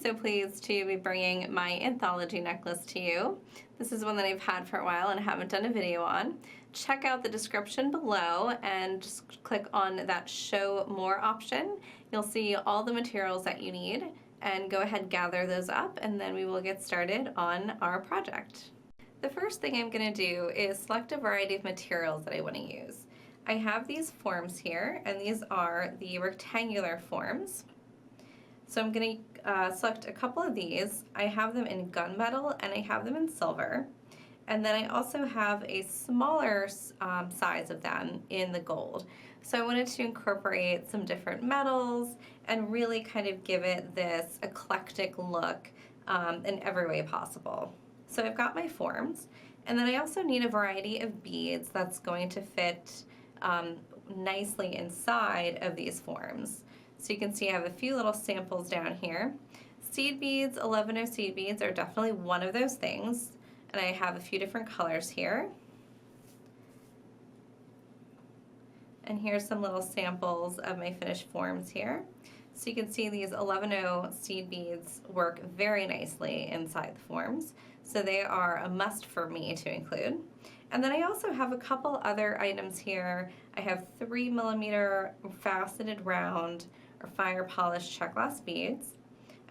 so pleased to be bringing my anthology necklace to you. This is one that I've had for a while and haven't done a video on. Check out the description below and just click on that show more option. You'll see all the materials that you need, and go ahead and gather those up, and then we will get started on our project. The first thing I'm going to do is select a variety of materials that I want to use. I have these forms here, and these are the rectangular forms. So I'm going to select a couple of these. I have them in gunmetal and I have them in silver. And then I also have a smaller size of them in the gold. So I wanted to incorporate some different metals and really kind of give it this eclectic look in every way possible. So I've got my forms, and then I also need a variety of beads that's going to fit nicely inside of these forms. So you can see I have a few little samples down here. Seed beads, 11 seed beads are definitely one of those things, and I have a few different colors here. And here's some little samples of my finished forms here. So you can see these 11 seed beads work very nicely inside the forms, so they are a must for me to include. And then I also have a couple other items here. I have 3mm faceted round or fire polished Czech Glass beads.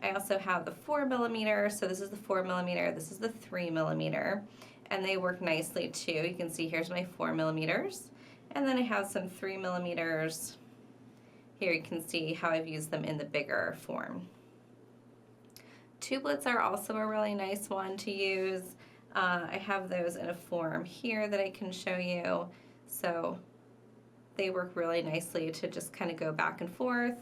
I also have the 4mm, so this is the 4mm, this is the 3mm, and they work nicely too. You can see here's my 4mm, and then I have some 3mm. Here you can see how I've used them in the bigger form. Tubelets are also a really nice one to use. I have those in a form here that I can show you, so they work really nicely to just kind of go back and forth.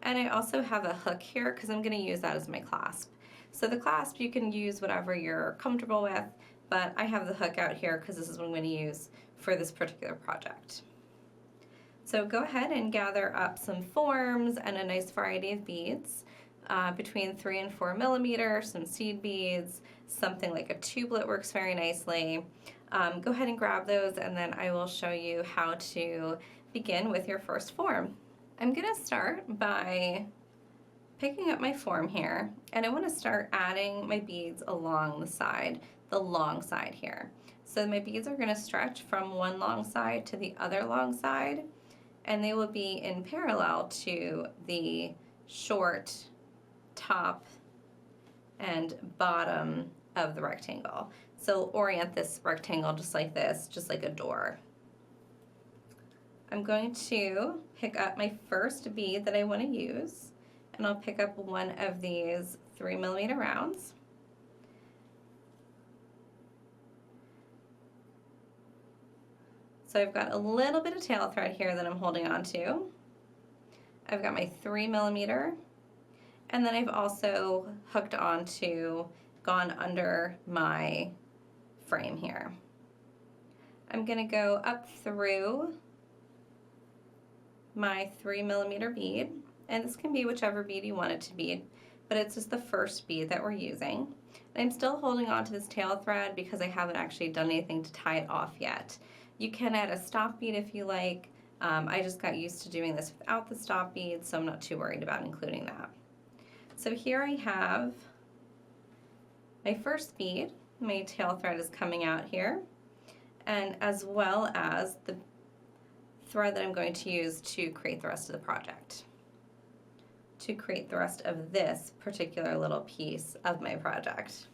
And I also have a hook here because I'm going to use that as my clasp. So the clasp you can use whatever you're comfortable with, but I have the hook out here because this is what I'm going to use for this particular project. So go ahead and gather up some forms and a nice variety of beads. Between 3 and 4mm, some seed beads, something like a tublet works very nicely. Go ahead and grab those, and then I will show you how to begin with your first form. I'm going to start by picking up my form here, and I want to start adding my beads along the side, the long side here. So my beads are going to stretch from one long side to the other long side, and they will be in parallel to the short top and bottom of the rectangle. So orient this rectangle just like this, just like a door. I'm going to pick up my first bead that I want to use, and I'll pick up one of these 3mm rounds. So I've got a little bit of tail thread here that I'm holding on to. I've got my 3mm, and then I've also hooked onto, gone under my frame here. I'm going to go up through my 3mm bead, and this can be whichever bead you want it to be, but it's just the first bead that we're using. And I'm still holding on to this tail thread because I haven't actually done anything to tie it off yet. You can add a stop bead if you like. I just got used to doing this without the stop bead, so I'm not too worried about including that. So here I have my first bead. My tail thread is coming out here, and as well as the thread that I'm going to use to create the rest of the project, to create the rest of this particular little piece of my project.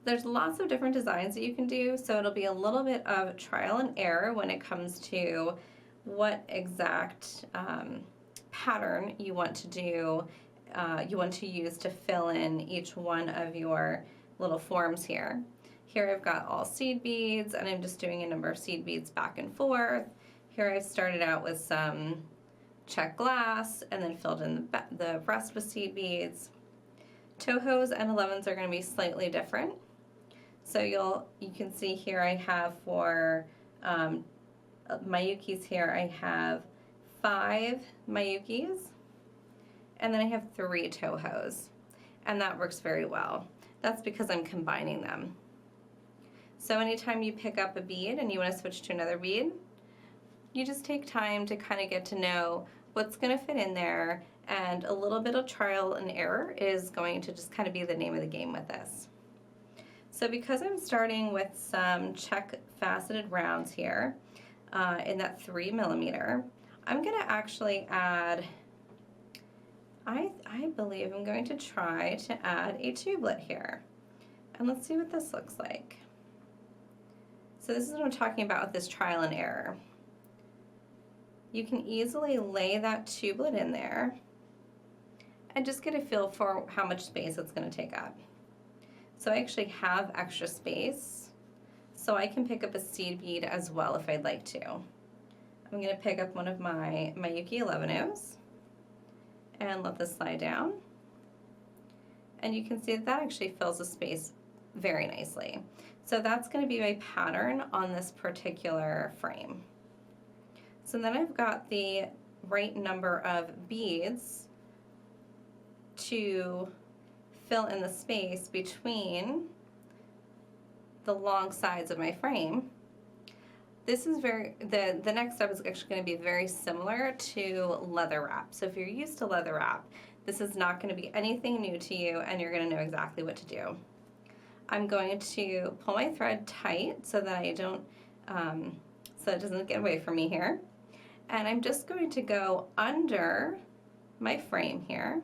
There's lots of different designs that you can do, so it'll be a little bit of trial and error when it comes to what exact pattern you want to do, you want to use to fill in each one of your little forms here. Here I've got all seed beads, and I'm just doing a number of seed beads back and forth. Here I've started out with some Czech Glass and then filled in the rest with seed beads. Tohos and 11s are going to be slightly different. So you can see here I have for Mayukis here, I have 5 Mayukis, and then I have 3 Tohos, and that works very well. That's because I'm combining them. So anytime you pick up a bead and you want to switch to another bead, you just take time to kind of get to know what's going to fit in there and a little bit of trial and error is going to just kind of be the name of the game with this. So because I'm starting with some Czech faceted rounds here in that 3mm, I'm going to actually add, I believe I'm going to try to add a tublet here. And let's see what this looks like. So this is what I'm talking about with this trial and error. You can easily lay that tublet in there and just get a feel for how much space it's going to take up. So I actually have extra space, so I can pick up a seed bead as well if I'd like to. I'm going to pick up one of my Yuki 11-0s and let this slide down. And you can see that that actually fills the space very nicely. So that's going to be my pattern on this particular frame. So then I've got the right number of beads to fill in the space between the long sides of my frame. This is the next step is actually going to be very similar to leather wrap. So if you're used to leather wrap, this is not going to be anything new to you, and you're going to know exactly what to do. I'm going to pull my thread tight so that I don't, so it doesn't get away from me here. And I'm just going to go under my frame here,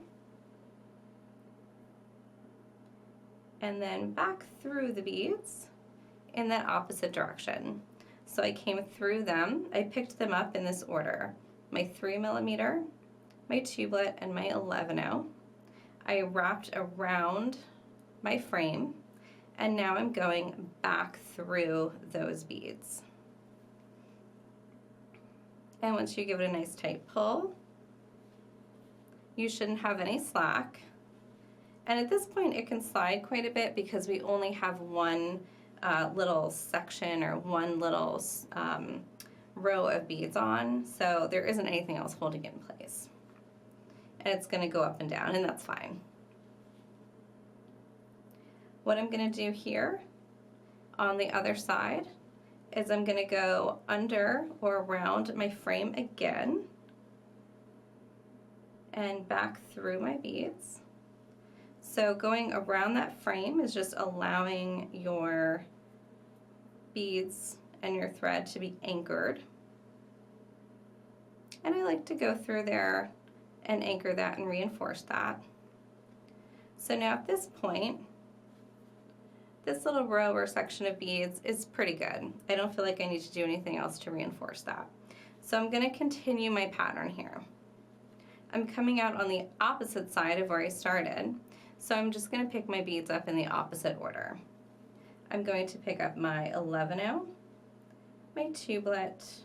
and then back through the beads in that opposite direction. So I came through them, I picked them up in this order. My 3mm, my tublet, and my 11-0. I wrapped around my frame, and now I'm going back through those beads. And once you give it a nice tight pull, you shouldn't have any slack. And at this point it can slide quite a bit because we only have one little section or one little row of beads on, so there isn't anything else holding it in place. And it's going to go up and down, and that's fine. What I'm going to do here on the other side is I'm going to go under or around my frame again and back through my beads. So going around that frame is just allowing your beads and your thread to be anchored. And I like to go through there and anchor that and reinforce that. So now at this point, this little row or section of beads is pretty good. I don't feel like I need to do anything else to reinforce that. So I'm going to continue my pattern here. I'm coming out on the opposite side of where I started. So I'm just going to pick my beads up in the opposite order. I'm going to pick up my 11-0, my tublet,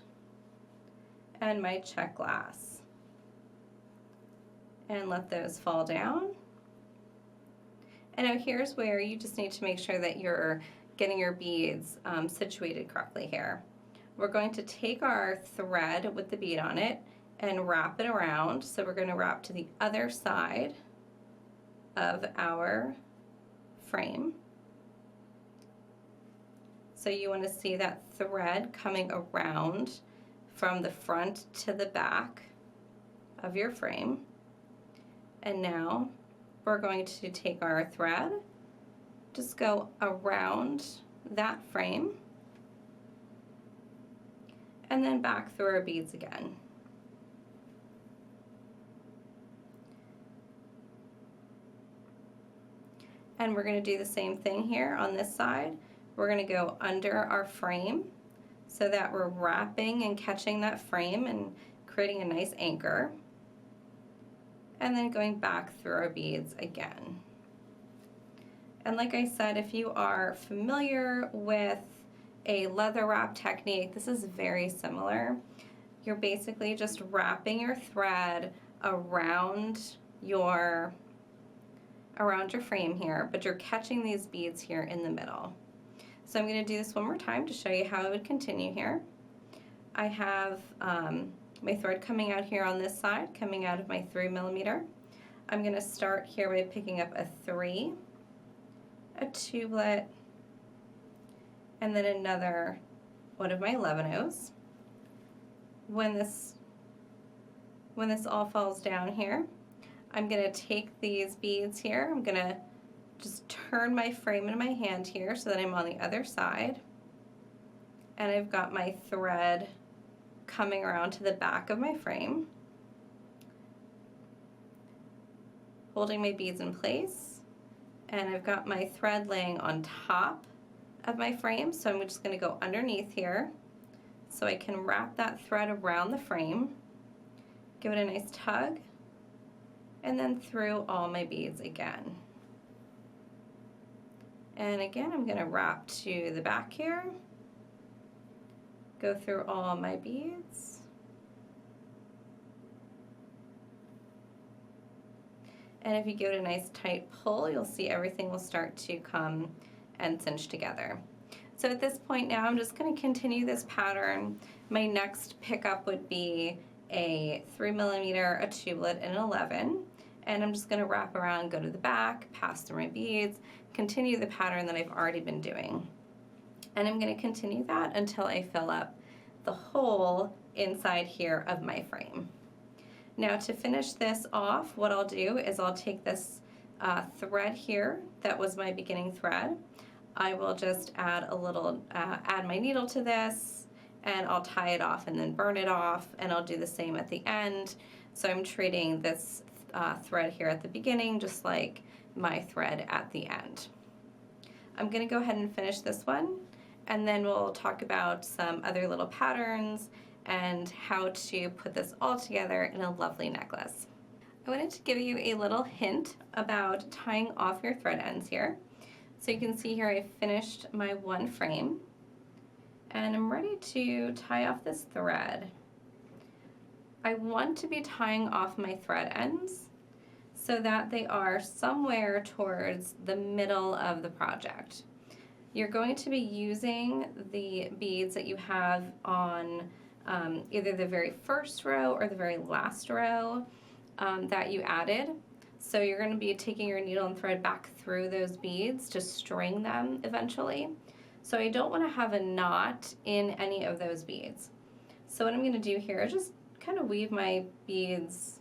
and my Czech Glass. And let those fall down. And now here's where you just need to make sure that you're getting your beads situated correctly here. We're going to take our thread with the bead on it and wrap it around. So we're going to wrap to the other side of our frame. So you want to see that thread coming around from the front to the back of your frame. And now we're going to take our thread, just go around that frame, and then back through our beads again. And we're going to do the same thing here on this side. We're going to go under our frame so that we're wrapping and catching that frame and creating a nice anchor. And then going back through our beads again. And like I said, if you are familiar with a leather wrap technique, this is very similar. You're basically just wrapping your thread around your frame here, but you're catching these beads here in the middle. So I'm going to do this one more time to show you how it would continue here. I have my thread coming out here on this side, coming out of my 3mm. I'm going to start here by picking up a 3, a tublet, and then another one of my 11-0s. When this all falls down here, I'm going to take these beads here, I'm going to just turn my frame in my hand here so that I'm on the other side, and I've got my thread coming around to the back of my frame, holding my beads in place, and I've got my thread laying on top of my frame, so I'm just going to go underneath here so I can wrap that thread around the frame, give it a nice tug, and then through all my beads again. And again, I'm going to wrap to the back here, go through all my beads, and if you give it a nice tight pull, you'll see everything will start to come and cinch together. So at this point now, I'm just going to continue this pattern. My next pickup would be a 3mm, a tublet, and an 11. And I'm just going to wrap around, go to the back, pass through my beads, continue the pattern that I've already been doing. And I'm going to continue that until I fill up the hole inside here of my frame. Now to finish this off, what I'll do is I'll take this thread here that was my beginning thread. I will just add a little, add my needle to this, and I'll tie it off and then burn it off, and I'll do the same at the end. So I'm treating this thread here at the beginning just like my thread at the end. I'm going to go ahead and finish this one, and then we'll talk about some other little patterns and how to put this all together in a lovely necklace. I wanted to give you a little hint about tying off your thread ends here. So you can see here I finished my one frame, and I'm ready to tie off this thread. I want to be tying off my thread ends so that they are somewhere towards the middle of the project. You're going to be using the beads that you have on either the very first row or the very last row that you added. So you're going to be taking your needle and thread back through those beads to string them eventually. So I don't want to have a knot in any of those beads. So what I'm going to do here is just kind of weave my beads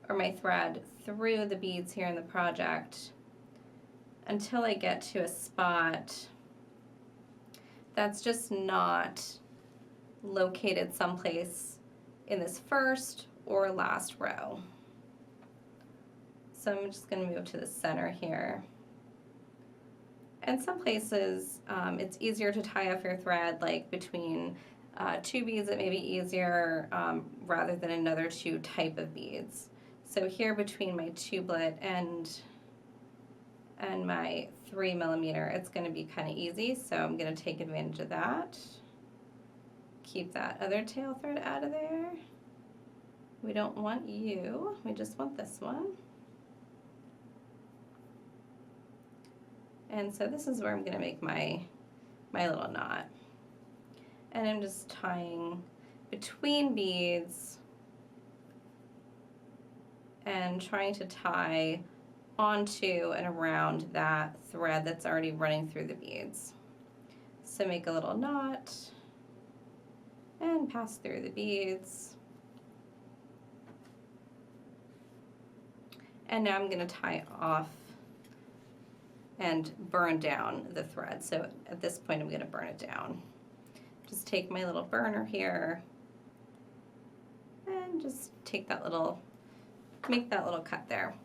or my thread through the beads here in the project until I get to a spot that's just not located someplace in this first or last row. So I'm just going to move to the center here. And some places it's easier to tie off your thread, like between two beads it may be easier rather than another two type of beads. So here between my tublet and my 3mm, it's going to be kind of easy, so I'm going to take advantage of that. Keep that other tail thread out of there. We don't want you, we just want this one. And so this is where I'm going to make my little knot. And I'm just tying between beads and trying to tie onto and around that thread that's already running through the beads. So make a little knot and pass through the beads. And now I'm going to tie off and burn down the thread. So at this point I'm going to burn it down. Just take my little burner here and just take that little, make that little cut there.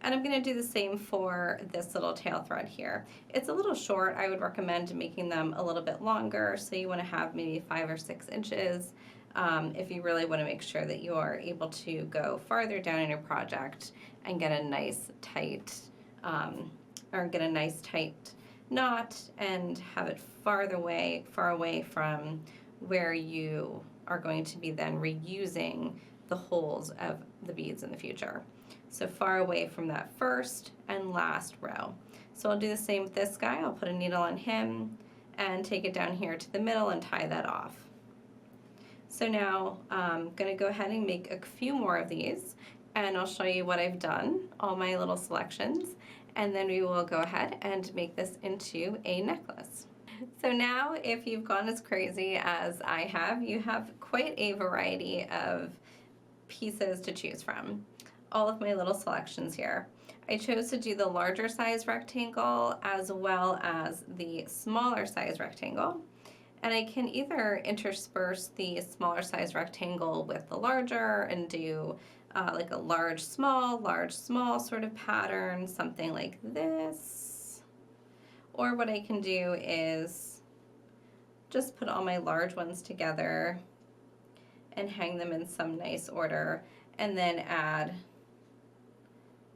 And I'm going to do the same for this little tail thread here. It's a little short. I would recommend making them a little bit longer, so you want to have maybe 5 or 6 inches if you really want to make sure that you are able to go farther down in your project and get a nice tight knot and have it far away from where you are going to be then reusing the holes of the beads in the future. So far away from that first and last row. So I'll do the same with this guy. I'll put a needle on him and take it down here to the middle and tie that off. So now I'm going to go ahead and make a few more of these, and I'll show you what I've done, all my little selections, and then we will go ahead and make this into a necklace. So now, if you've gone as crazy as I have, you have quite a variety of pieces to choose from. all of my little selections here. I chose to do the larger size rectangle as well as the smaller size rectangle. And I can either intersperse the smaller size rectangle with the larger and do like a large, small sort of pattern, something like this. Or what I can do is just put all my large ones together and hang them in some nice order, and then add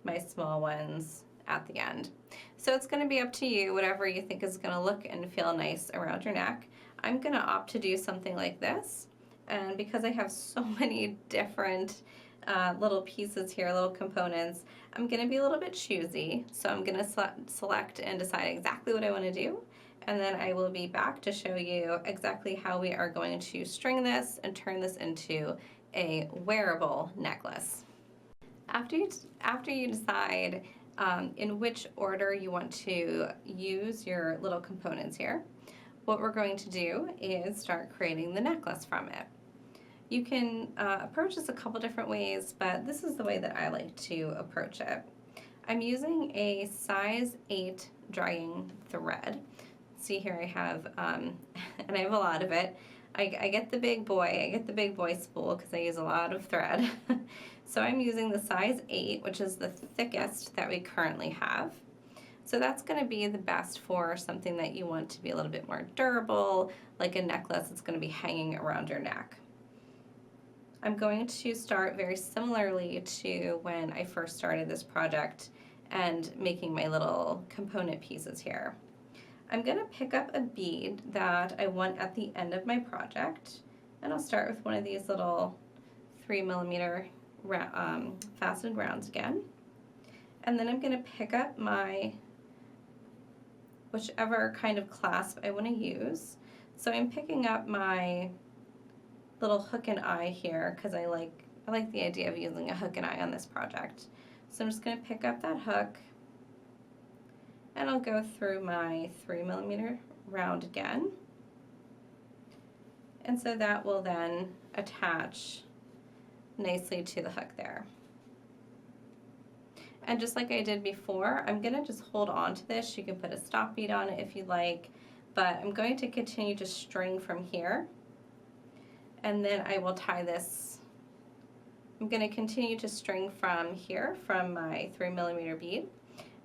my small ones at the end. So it's going to be up to you, whatever you think is going to look and feel nice around your neck. I'm going to opt to do something like this, and because I have so many different little pieces here, little components, I'm going to be a little bit choosy. So I'm going to select and decide exactly what I want to do, and then I will be back to show you exactly how we are going to string this and turn this into a wearable necklace. After you decide in which order you want to use your little components here, what we're going to do is start creating the necklace from it. You can approach this a couple different ways, but this is the way that I like to approach it. I'm using a size 8 drying thread. See here I have, and I have a lot of it. I get the big boy spool because I use a lot of thread. So I'm using the size 8, which is the thickest that we currently have. So that's going to be the best for something that you want to be a little bit more durable, like a necklace that's going to be hanging around your neck. I'm going to start very similarly to when I first started this project and making my little component pieces here. I'm going to pick up a bead that I want at the end of my project, and I'll start with one of these little 3mm faceted rounds again. And then I'm going to pick up my whichever kind of clasp I want to use. So I'm picking up my little hook and eye here because I like the idea of using a hook and eye on this project. So I'm just going to pick up that hook, and I'll go through my 3mm round again. And so that will then attach nicely to the hook there. And just like I did before, I'm going to just hold on to this. You can put a stop bead on it if you like, but I'm going to continue to string from here, and then I will tie this. I'm going to continue to string from here, from my 3mm bead,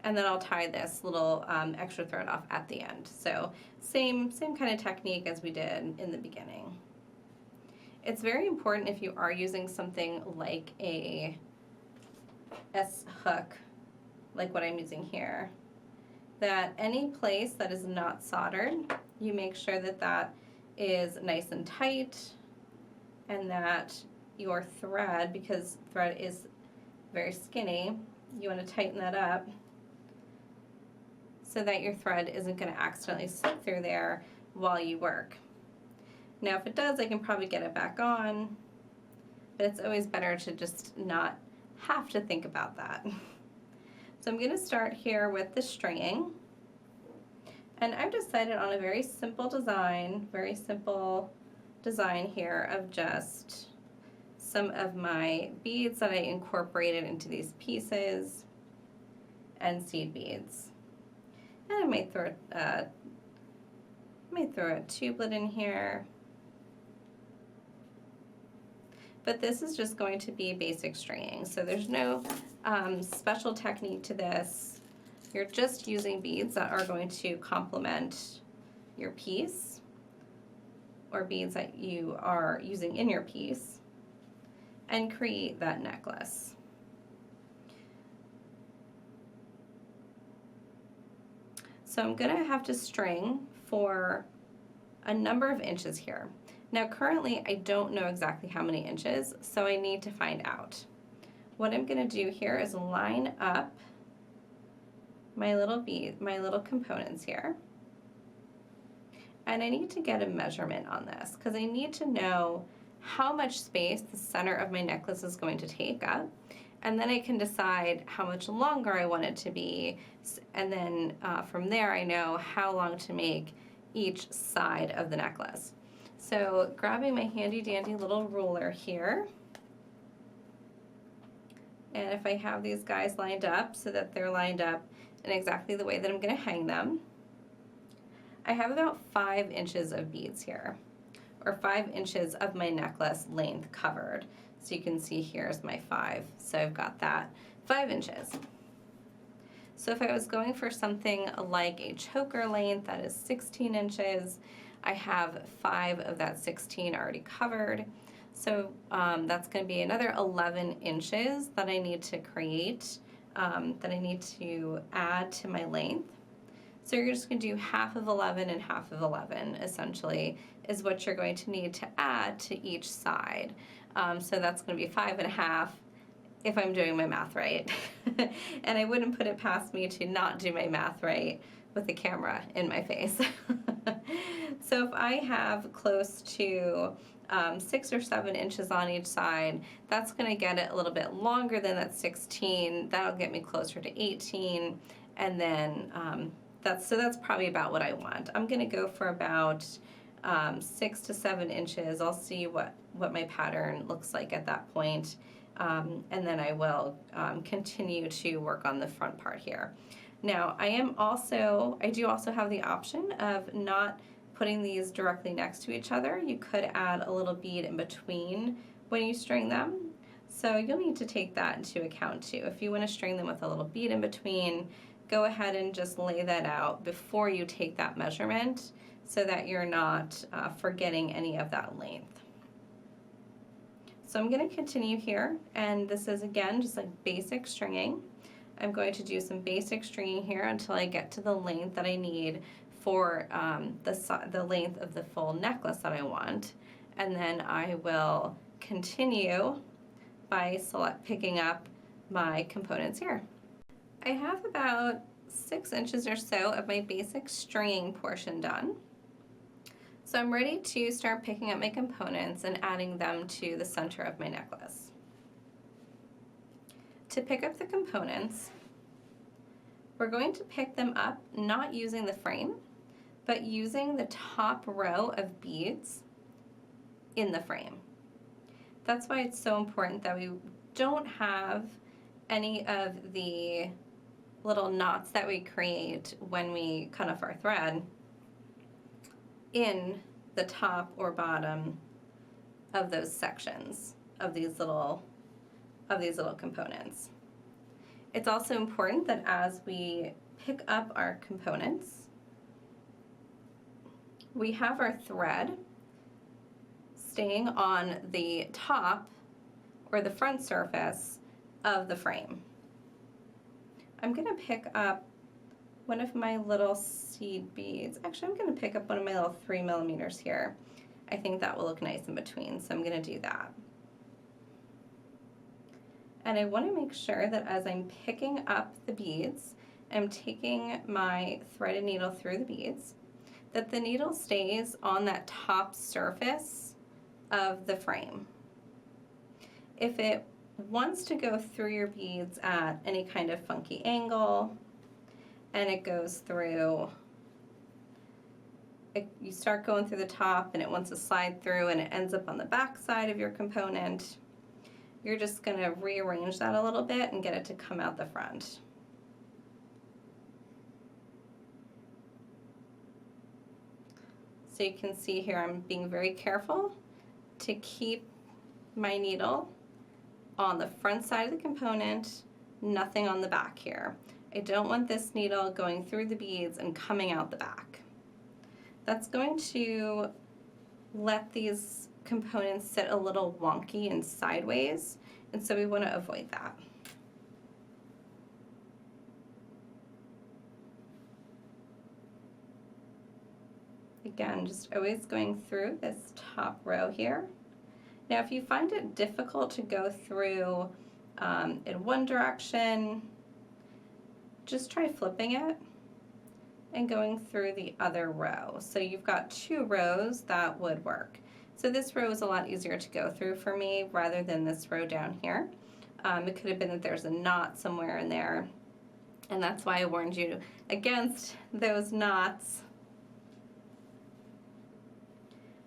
and then I'll tie this little extra thread off at the end. So same kind of technique as we did in the beginning. It's very important if you are using something like a S hook, like what I'm using here, that any place that is not soldered, you make sure that that is nice and tight, and that your thread, because thread is very skinny, you want to tighten that up so that your thread isn't going to accidentally slip through there while you work. Now if it does, I can probably get it back on, but it's always better to just not have to think about that. So I'm going to start here with the stringing, and I've decided on a very simple design here of just some of my beads that I incorporated into these pieces and seed beads. And I might throw a tubelet in here. But this is just going to be basic stringing, so there's no special technique to this. You're just using beads that are going to complement your piece, or beads that you are using in your piece, and create that necklace. So I'm going to have to string for a number of inches here. Now currently I don't know exactly how many inches, so I need to find out. What I'm going to do here is line up my little components here. And I need to get a measurement on this because I need to know how much space the center of my necklace is going to take up, and then I can decide how much longer I want it to be, and then from there I know how long to make each side of the necklace. So grabbing my handy dandy little ruler here And if I have these guys lined up so that they're lined up in exactly the way that I'm going to hang them, I have about 5 inches of beads here, or 5 inches of my necklace length covered. So you can see here's my 5. So I've got that 5 inches. So if I was going for something like a choker length that is 16 inches, I have 5 of that 16 already covered. So that's going to be another 11 inches that I need to create, that I need to add to my length. So you're just going to do half of 11 and half of 11, essentially, is what you're going to need to add to each side. So that's going to be 5.5 if I'm doing my math right. And I wouldn't put it past me to not do my math right with the camera in my face. So if I have close to 6 or 7 inches on each side, that's going to get it a little bit longer than that 16. That'll get me closer to 18, and then that's probably about what I want. I'm going to go for about 6 to 7 inches. I'll see what my pattern looks like at that point, and then I will continue to work on the front part here. Now I do also have the option of not putting these directly next to each other. You could add a little bead in between when you string them. So you'll need to take that into account too. If you want to string them with a little bead in between, go ahead and just lay that out before you take that measurement so that you're not forgetting any of that length. So I'm going to continue here, and this is again just like basic stringing. I'm going to do some basic stringing here until I get to the length that I need for the length of the full necklace that I want, and then I will continue by picking up my components here. I have about 6 inches or so of my basic stringing portion done. So I'm ready to start picking up my components and adding them to the center of my necklace. To pick up the components, we're going to pick them up not using the frame, but using the top row of beads in the frame. That's why it's so important that we don't have any of the little knots that we create when we cut off our thread in the top or bottom of those sections of these little components. It's also important that as we pick up our components, we have our thread staying on the top or the front surface of the frame. I'm going to pick up one of my little seed beads. Actually, I'm going to pick up one of my little 3 millimeters here. I think that will look nice in between, so I'm going to do that. And I want to make sure that as I'm picking up the beads, I'm taking my threaded needle through the beads, that the needle stays on that top surface of the frame. If it wants to go through your beads at any kind of funky angle, and it goes through, you start going through the top and it wants to slide through and it ends up on the back side of your component, you're just going to rearrange that a little bit and get it to come out the front. So you can see here I'm being very careful to keep my needle on the front side of the component, nothing on the back here. I don't want this needle going through the beads and coming out the back. That's going to let these components sit a little wonky and sideways, and so we want to avoid that. Again, just always going through this top row here. Now, if you find it difficult to go through in one direction, just try flipping it and going through the other row. So you've got 2 rows that would work. So this row is a lot easier to go through for me rather than this row down here. It could have been that there's a knot somewhere in there, and that's why I warned you against those knots.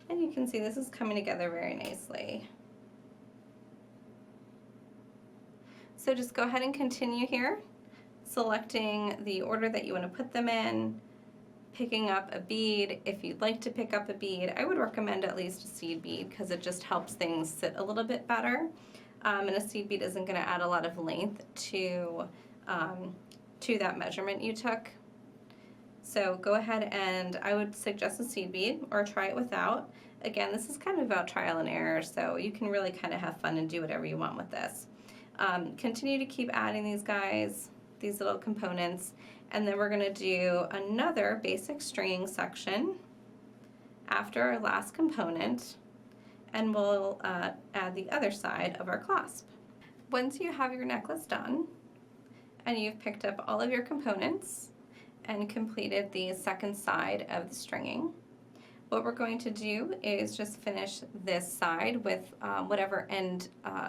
And you can see this is coming together very nicely. So just go ahead and continue here, selecting the order that you want to put them in, picking up a bead. If you'd like to pick up a bead, I would recommend at least a seed bead because it just helps things sit a little bit better. And a seed bead isn't going to add a lot of length to that measurement you took. So go ahead, and I would suggest a seed bead or try it without. Again, this is kind of about trial and error, so you can really kind of have fun and do whatever you want with this. Continue to keep adding these guys, these little components, and then we're going to do another basic stringing section after our last component, and we'll add the other side of our clasp. Once you have your necklace done and you've picked up all of your components and completed the second side of the stringing, what we're going to do is just finish this side with whatever end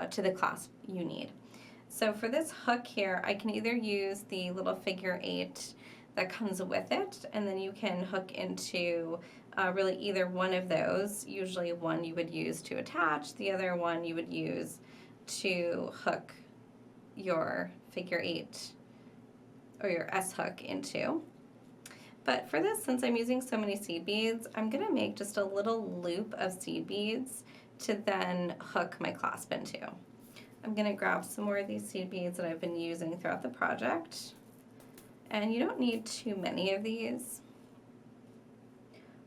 to the clasp you need. So for this hook here, I can either use the little figure 8 that comes with it, and then you can hook into really either one of those. Usually one you would use to attach, the other one you would use to hook your figure 8 or your S hook into. But for this, since I'm using so many seed beads, I'm going to make just a little loop of seed beads to then hook my clasp into. I'm going to grab some more of these seed beads that I've been using throughout the project. And you don't need too many of these.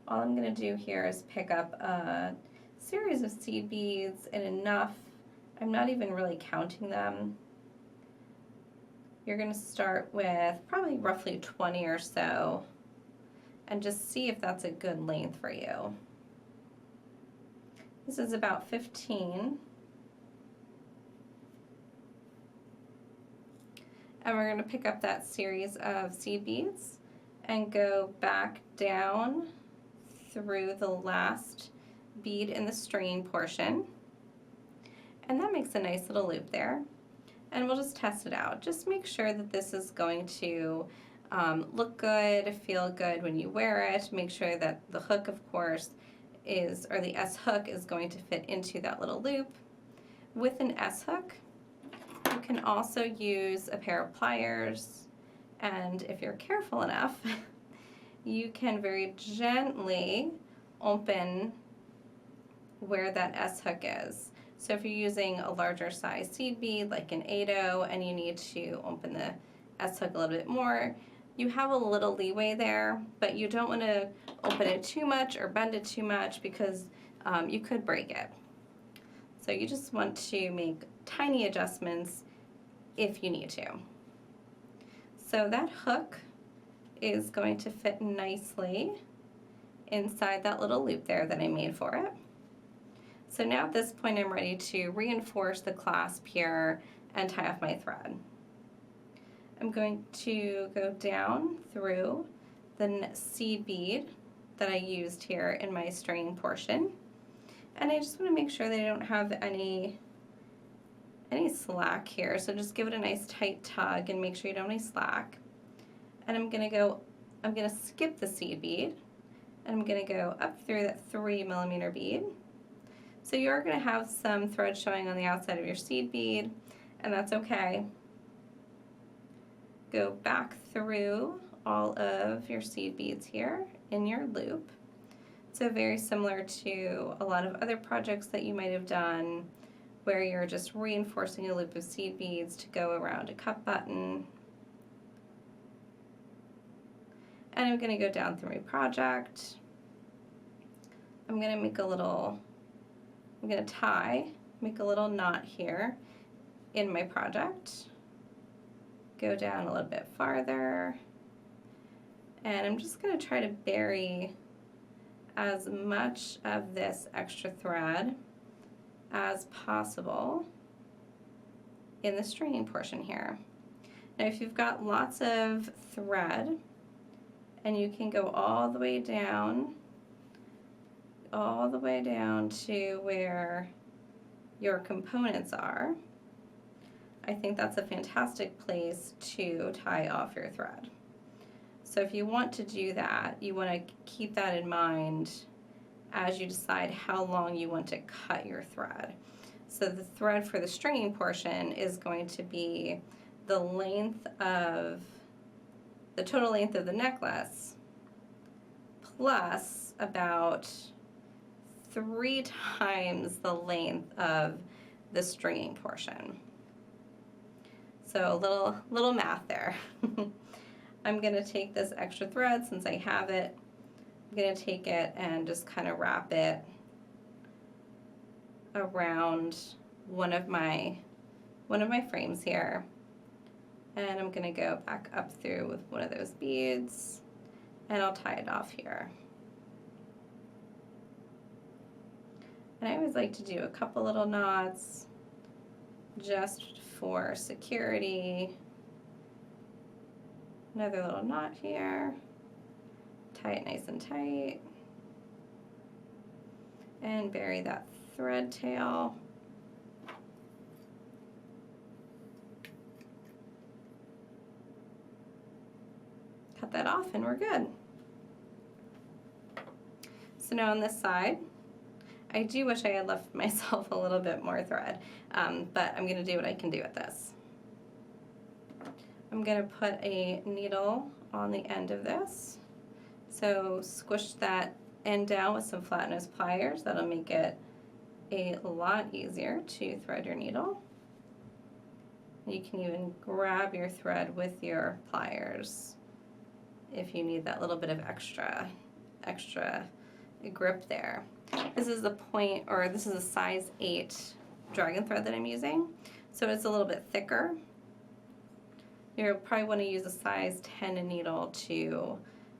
All I'm going to do here is pick up a series of seed beads and enough. I'm not even really counting them. You're going to start with probably roughly 20 or so and just see if that's a good length for you. This is about 15. And we're going to pick up that series of seed beads and go back down through the last bead in the stringing portion. And that makes a nice little loop there. And we'll just test it out. Just make sure that this is going to look good, feel good when you wear it. Make sure that the hook, of course, or the S hook is going to fit into that little loop. With an S hook, you can also use a pair of pliers, and if you're careful enough, you can very gently open where that S hook is. So if you're using a larger size seed bead like an 8/0 and you need to open the S hook a little bit more, you have a little leeway there, but you don't want to open it too much or bend it too much because you could break it. So you just want to make tiny adjustments if you need to. So that hook is going to fit nicely inside that little loop there that I made for it. So now at this point I'm ready to reinforce the clasp here and tie off my thread. I'm going to go down through the seed bead that I used here in my stringing portion, and I just want to make sure that I don't have any slack here, so just give it a nice tight tug and make sure you don't have any slack. And I'm going to skip the seed bead, and I'm going to go up through that 3mm bead. So you're going to have some thread showing on the outside of your seed bead, and that's okay. Go back through all of your seed beads here in your loop. So very similar to a lot of other projects that you might have done where you're just reinforcing a loop of seed beads to go around a cup button. And I'm going to go down through my project. I'm going to make make a little knot here in my project. Go down a little bit farther, and I'm just going to try to bury as much of this extra thread as possible in the stringing portion here. Now if you've got lots of thread, and you can go all the way down to where your components are, I think that's a fantastic place to tie off your thread. So if you want to do that, you want to keep that in mind as you decide how long you want to cut your thread. So the thread for the stringing portion is going to be the total length of the necklace plus about 3 times the length of the stringing portion. So a little math there. I'm going to take this extra thread since I have it. I'm going to take it and just kind of wrap it around one of my frames here. And I'm going to go back up through with one of those beads, and I'll tie it off here. And I always like to do a couple little knots just for security. Another little knot here. Tie it nice and tight. And bury that thread tail. Cut that off and we're good. So now on this side, I do wish I had left myself a little bit more thread, but I'm going to do what I can do with this. I'm going to put a needle on the end of this. So squish that end down with some flat nose pliers. That'll make it a lot easier to thread your needle. You can even grab your thread with your pliers if you need that little bit of extra grip there. This is this is a size 8 dragon thread that I'm using, so it's a little bit thicker. You'll probably want to use a size 10 needle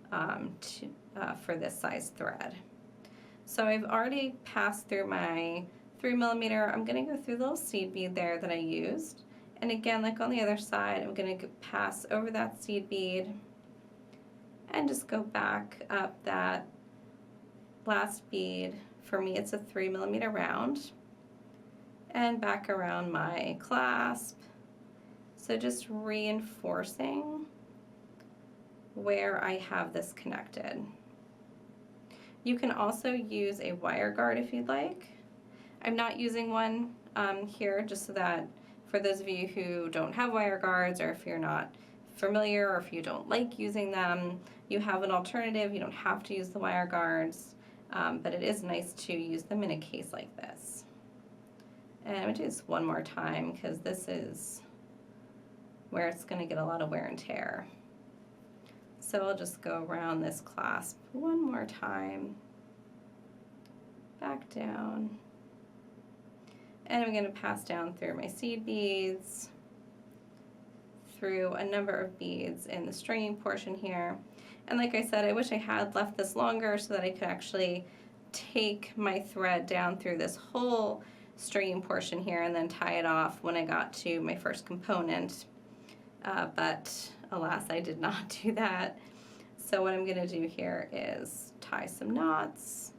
for this size thread. So I've already passed through my 3mm. I'm going to go through the little seed bead there that I used, and again, like on the other side, I'm going to pass over that seed bead and just go back up that last bead. For me, it's a 3mm round, and back around my clasp. So just reinforcing where I have this connected. You can also use a wire guard if you'd like. I'm not using one here, just so that for those of you who don't have wire guards, or if you're not familiar, or if you don't like using them, you have an alternative. You don't have to use the wire guards, but it is nice to use them in a case like this. And I'm going to do this one more time because this is where it's going to get a lot of wear and tear. So I'll just go around this clasp one more time, back down, and I'm going to pass down through my seed beads, through a number of beads in the stringing portion here. And like I said, I wish I had left this longer so that I could actually take my thread down through this whole stringing portion here and then tie it off when I got to my first component. But alas, I did not do that. So what I'm going to do here is tie some knots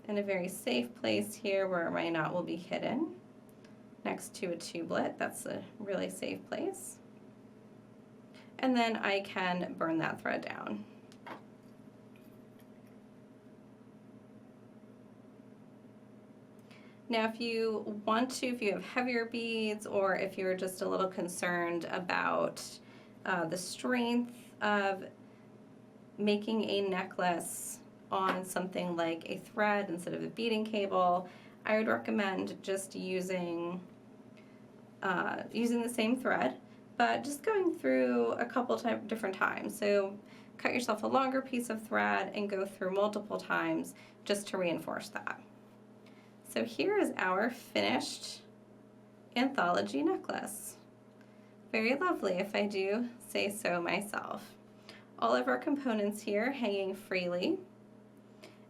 in a very safe place here where my knot will be hidden next to a tubelet. That's a really safe place. And then I can burn that thread down. Now if you want to, if you have heavier beads, or if you're just a little concerned about the strength of making a necklace on something like a thread instead of a beading cable, I would recommend just using the same thread, but just going through a couple different times. So cut yourself a longer piece of thread and go through multiple times just to reinforce that. So here is our finished anthology necklace. Very lovely, if I do say so myself. All of our components here hanging freely,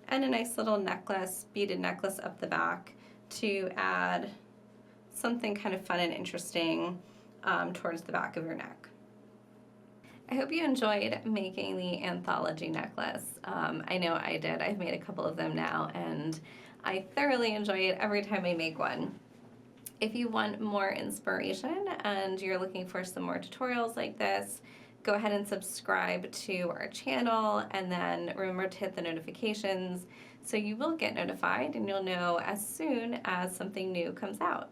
and a nice little necklace, beaded necklace up the back to add something kind of fun and interesting towards the back of your neck. I hope you enjoyed making the anthology necklace. I know I did. I've made a couple of them now, and I thoroughly enjoy it every time I make one. If you want more inspiration and you're looking for some more tutorials like this, go ahead and subscribe to our channel, and then remember to hit the notifications So you will get notified and you'll know as soon as something new comes out.